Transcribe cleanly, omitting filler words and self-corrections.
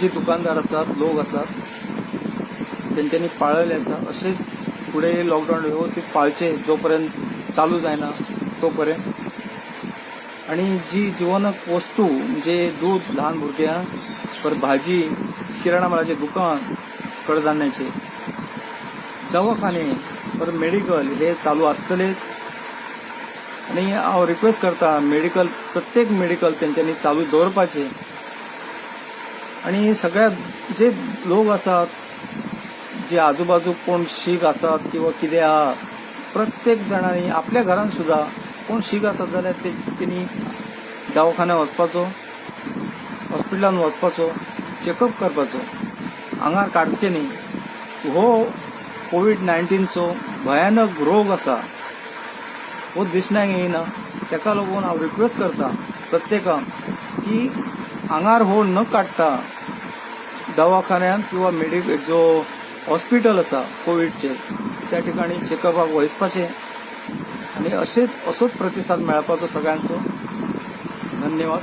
जे दुकानदार असतात लोक असतात त्यांच्यानी पाळले असतात असे पुढे लॉकडाऊन व्यवस्थित पाळचे जोपर्यंत चालू जायना तोपर्यंत. आणि जी जीवनक वस्तू म्हणजे दूध लहान भुरग्यां परत भाजी किराणा मालाचे दुकान कडधान्याचे दवाखाने परत मेडिकल हे चालू असतलेच. आणि हांव रिक्वेस्ट करता मेडिकल प्रत्येक मेडिकल तेंच्यांनी चालू दवरपाचे. आणि सगळ्यात जे लोक असतात जे आजूबाजू कोण शीक असतात किंवा कितें आहा प्रत्येक जाणांनी आपल्या घरांत सुद्धा कोण शीक आसत जाल्यार तेणी दवाखान्यात वचपाचो हॉस्पिटलांत वचपाचो चेकअप करपाचो आंगार काडचें न्ही. हो कोविड-19चो भयानक रोग आसा हो दिसण्याक येयना. ताका लागून हांव रिक्वेस्ट करता प्रत्येकाक की आंगार हो न काडटा दवाखान्यांत किंवा जो हॉस्पिटल आसा कोविडचे त्या ठिकाणी चेकअपाक वचपाचें. आणि असोच प्रतिसाद मेळपाचो सगळ्यांचो. धन्यवाद.